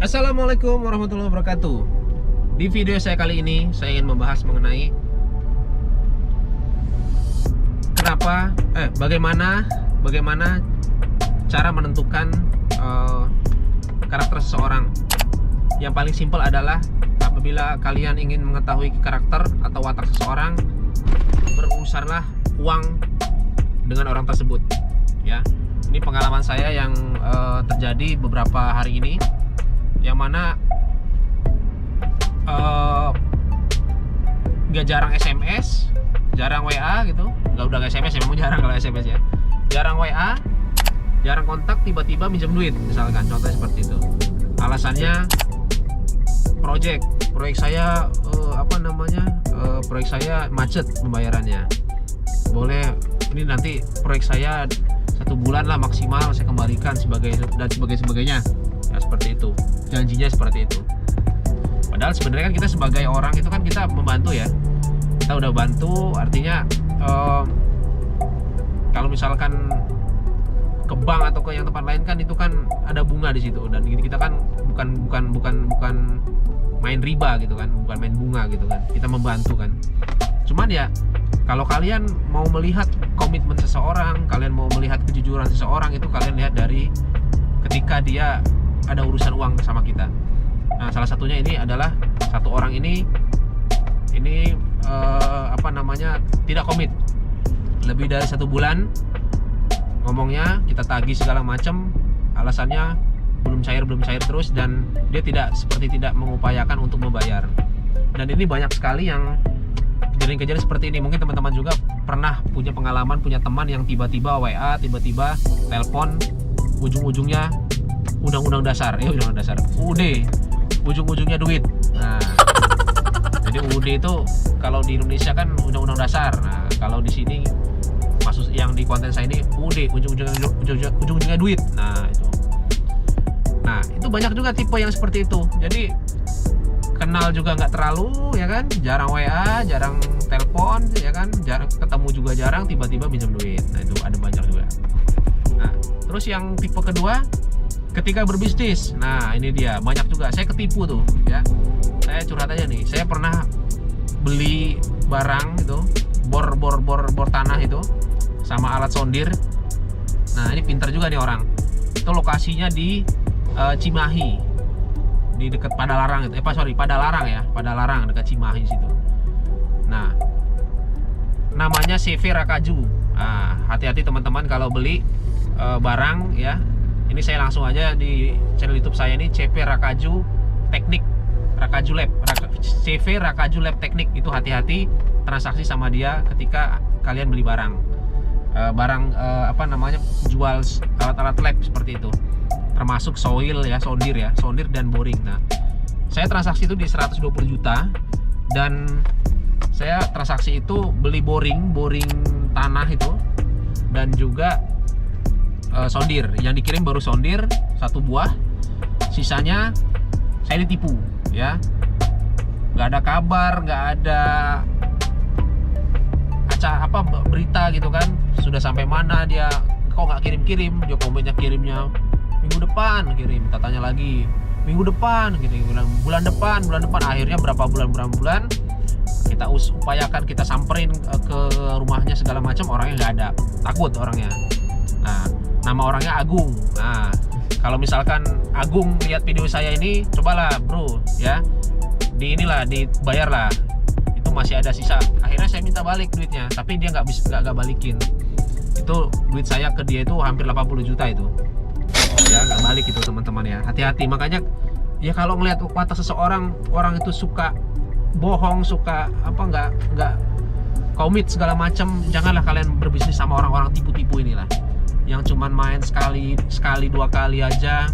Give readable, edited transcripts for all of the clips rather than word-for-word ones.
Assalamualaikum warahmatullahi wabarakatuh. Di video saya kali ini saya ingin membahas mengenai bagaimana cara menentukan karakter seseorang. Yang paling simpel adalah apabila kalian ingin mengetahui karakter atau watak seseorang, berurusanlah uang dengan orang tersebut. Ya, ini pengalaman saya yang terjadi beberapa hari ini. Yang mana nggak jarang SMS, jarang WA gitu, udah SMS ya, memang jarang kalau SMS ya, jarang WA, jarang kontak, tiba-tiba minjem duit misalkan, contohnya seperti itu. Alasannya proyek saya proyek saya macet pembayarannya, boleh ini nanti proyek saya 1 bulan lah maksimal saya kembalikan sebagainya. Ya, seperti itu, janjinya seperti itu. Padahal sebenarnya kan kita sebagai orang itu kan kita membantu ya, kita udah bantu, artinya kalau misalkan ke bank atau ke yang tempat lain kan itu kan ada bunga di situ, dan kita kan bukan main riba gitu kan, bukan main bunga gitu kan, kita membantu kan. Cuman ya kalau kalian mau melihat komitmen seseorang, kalian mau melihat kejujuran seseorang, itu kalian lihat dari ketika dia ada urusan uang sama kita. Nah, salah satunya ini adalah satu orang ini tidak komit lebih dari 1 bulan. Ngomongnya kita tagih segala macam, alasannya belum cair terus, dan dia tidak mengupayakan untuk membayar. Dan ini banyak sekali yang kejadian-kejadian seperti ini. Mungkin teman-teman juga pernah punya pengalaman, punya teman yang tiba-tiba WA, tiba-tiba telepon, ujung-ujungnya undang-undang dasar, UUD, ujung-ujungnya duit. Nah, jadi UUD itu kalau di Indonesia kan undang-undang dasar. Nah, kalau di sini maksud yang di konten saya ini UUD, ujung-ujungnya duit. Nah, itu banyak juga tipe yang seperti itu. Jadi kenal juga nggak terlalu, ya kan, jarang WA, jarang telepon, ya kan, jarang ketemu juga, jarang, tiba-tiba pinjam duit. Nah, itu ada banyak juga. Nah, terus yang tipe kedua, ketika berbisnis. Nah, ini dia, banyak juga saya ketipu tuh ya. Saya curhat aja nih, saya pernah beli barang itu, bor tanah itu sama alat sondir. Nah, ini pintar juga nih orang. Itu lokasinya di Cimahi, di dekat Padalarang itu. Padalarang dekat Cimahi situ. Nah, namanya CV Rakaju. Nah, hati-hati teman-teman kalau beli barang ya. Ini saya langsung aja di channel YouTube saya ini, CV Rakaju Teknik, Rakaju Lab, CV Rakaju Lab Teknik. Itu hati-hati transaksi sama dia ketika kalian beli barang, jual alat-alat lab seperti itu, termasuk sondir dan boring. Nah, saya transaksi itu di 120 juta, dan saya transaksi itu beli boring tanah itu, dan juga sondir. Yang dikirim baru sondir 1 buah, sisanya saya ditipu ya. Nggak ada kabar, nggak ada berita gitu kan, sudah sampai mana dia, kok nggak kirim. Dia komennya kirimnya minggu depan, tanya lagi minggu depan, bulan depan. Akhirnya berapa bulan kita upayakan, kita samperin ke rumahnya segala macam, orangnya nggak ada, takut orangnya. Nah, nama orangnya Agung. Nah, kalau misalkan Agung lihat video saya ini, cobalah bro ya, dibayarlah, itu masih ada sisa. Akhirnya saya minta balik duitnya, tapi dia nggak balikin. Itu duit saya ke dia itu hampir 80 juta itu ya, nggak balik itu teman-teman ya. Hati-hati, makanya ya kalau ngelihat watak seseorang, orang itu suka bohong, suka nggak komit segala macam, janganlah kalian berbisnis sama orang-orang tipu-tipu inilah yang cuman main sekali 2 kali aja,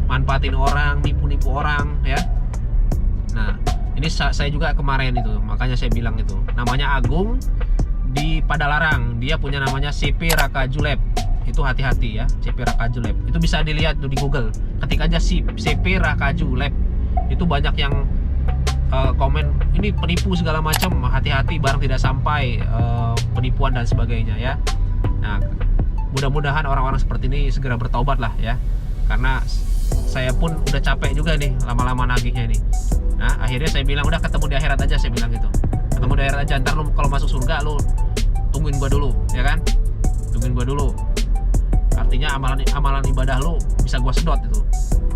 manfaatin orang, nipu orang ya. Nah, ini saya juga kemarin itu, makanya saya bilang itu. Namanya Agung di Padalarang. Dia punya namanya CP Rakaju Lab. Itu hati-hati ya, CP Rakaju Lab. Itu bisa dilihat tuh di Google. Ketik aja CP Rakaju Lab. Itu banyak yang komen ini penipu segala macam, hati-hati barang tidak sampai, penipuan dan sebagainya ya. Nah, mudah-mudahan orang-orang seperti ini segera bertaubat lah ya. Karena saya pun udah capek juga nih lama-lama nagihnya nih. Nah, akhirnya saya bilang udah ketemu di akhirat aja, saya bilang gitu. Ketemu di akhirat aja, ntar lu kalau masuk surga lu tungguin gua dulu, ya kan? Tungguin gua dulu. Artinya amalan ibadah lu bisa gua sedot itu.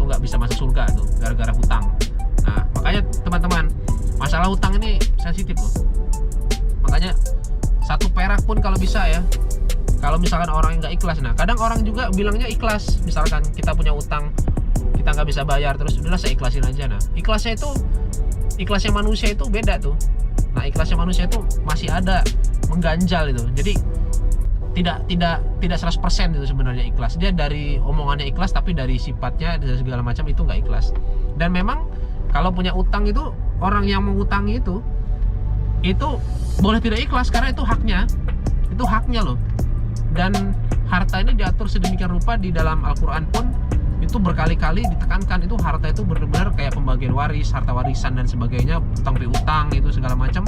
Lu nggak bisa masuk surga tuh gara-gara hutang. Nah, makanya teman-teman, masalah hutang ini sensitif loh. Makanya 1 perak pun kalau bisa ya. Kalau misalkan orang yang nggak ikhlas, nah kadang orang juga bilangnya ikhlas. Misalkan kita punya utang, kita nggak bisa bayar, terus udahlah saya ikhlasin aja. Nah, ikhlasnya manusia itu beda tuh. Nah, ikhlasnya manusia itu masih ada mengganjal itu. Jadi tidak 100% itu sebenarnya ikhlas. Dia dari omongannya ikhlas, tapi dari sifatnya dan segala macam itu nggak ikhlas. Dan memang kalau punya utang itu, orang yang mengutangi itu boleh tidak ikhlas karena itu haknya loh. Dan harta ini diatur sedemikian rupa di dalam Al-Quran pun itu berkali-kali ditekankan, itu harta itu benar-benar kayak pembagian waris, harta warisan dan sebagainya, utang piutang itu segala macam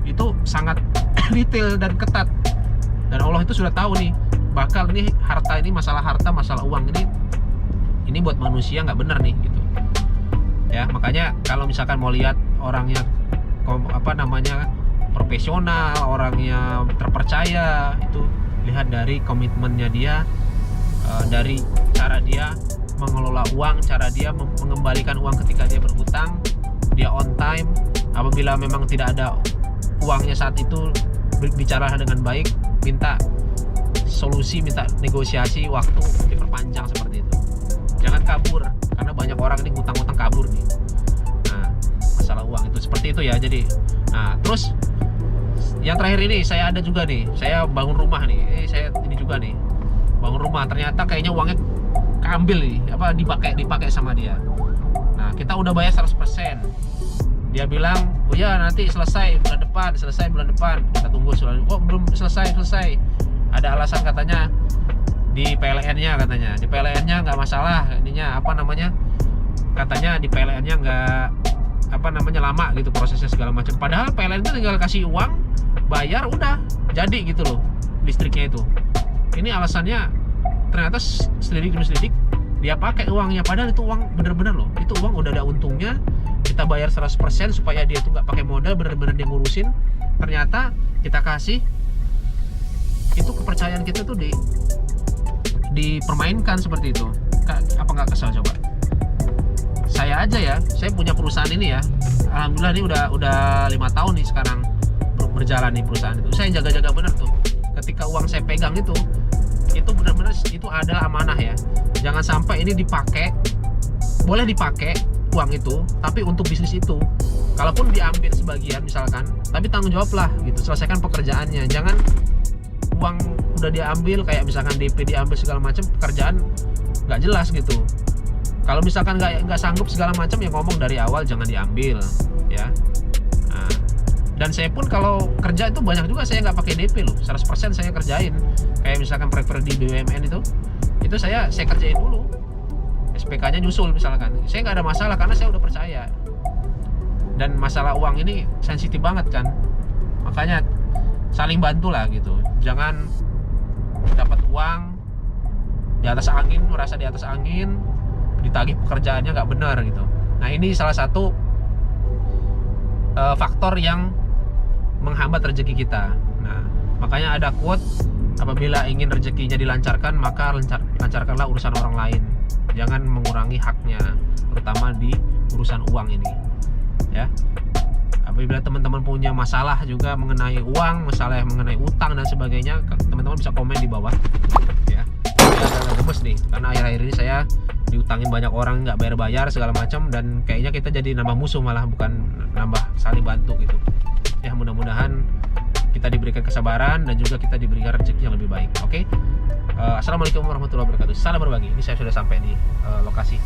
itu sangat detail dan ketat. Dan Allah itu sudah tahu nih, bakal nih harta ini, masalah harta, masalah uang ini buat manusia nggak benar nih gitu ya. Makanya kalau misalkan mau lihat orangnya profesional, orangnya terpercaya, itu lihat dari komitmennya dia, dari cara dia mengelola uang, cara dia mengembalikan uang ketika dia berhutang, dia on time. Apabila memang tidak ada uangnya saat itu, bicara dengan baik, minta solusi, minta negosiasi, waktu diperpanjang seperti itu. Jangan kabur, karena banyak orang ini ngutang-ngutang kabur nih. Nah, masalah uang itu seperti itu ya. Jadi, nah terus yang terakhir ini saya ada juga nih, saya bangun rumah nih, saya ini juga nih bangun rumah, ternyata kayaknya uangnya keambil nih, dipakai sama dia. Nah, kita udah bayar 100%. Dia bilang, oh ya nanti selesai bulan depan. Kita tunggu oh belum selesai. Ada alasan katanya di PLN-nya, di PLN-nya nggak masalah, katanya di PLN-nya nggak lama gitu prosesnya segala macam. Padahal PLN itu tinggal kasih uang, bayar, udah jadi gitu loh listriknya itu. Ini alasannya ternyata selidik dia pakai uangnya, padahal itu uang bener-bener loh, itu uang udah ada untungnya, kita bayar 100% supaya dia tuh nggak pakai modal, bener-bener dia ngurusin. Ternyata kita kasih, itu kepercayaan kita tuh dipermainkan seperti itu. Apa nggak kesal coba? Saya aja ya, saya punya perusahaan ini ya, alhamdulillah ini udah 5 tahun nih sekarang berjalan nih perusahaan itu. Saya jaga-jaga bener tuh, ketika uang saya pegang itu benar-benar itu adalah amanah ya. Jangan sampai ini boleh dipakai uang itu, tapi untuk bisnis itu. Kalaupun diambil sebagian misalkan, tapi tanggung jawab lah gitu, selesaikan pekerjaannya. Jangan uang udah diambil, kayak misalkan DP diambil segala macam, pekerjaan nggak jelas gitu. Kalau misalkan nggak sanggup segala macam, ya ngomong dari awal jangan diambil ya. Nah, dan saya pun kalau kerja itu banyak juga saya nggak pakai DP loh, 100% saya kerjain. Kayak misalkan prefer di BUMN itu saya kerjain dulu, SPK-nya nyusul misalkan, saya nggak ada masalah karena saya udah percaya. Dan masalah uang ini sensitif banget kan, makanya saling bantu lah gitu. Jangan dapat uang di atas angin, merasa di atas angin, ditagih pekerjaannya nggak benar gitu. Nah, ini salah satu faktor yang menghambat rezeki kita. Nah, makanya ada quote, apabila ingin rezekinya dilancarkan, maka lancarkanlah urusan orang lain. Jangan mengurangi haknya, terutama di urusan uang ini ya. Apabila teman-teman punya masalah juga mengenai uang, masalah mengenai utang dan sebagainya, teman-teman bisa komen di bawah ya. Saya agak gemes nih karena akhir-akhir ini saya diutangin banyak orang, nggak bayar-bayar segala macam, dan kayaknya kita jadi nambah musuh malah, bukan nambah saling bantu gitu ya. Mudah-mudahan kita diberikan kesabaran dan juga kita diberikan rezeki yang lebih baik. Oke? Assalamualaikum warahmatullahi wabarakatuh. Salam berbagi. Ini saya sudah sampai di lokasi.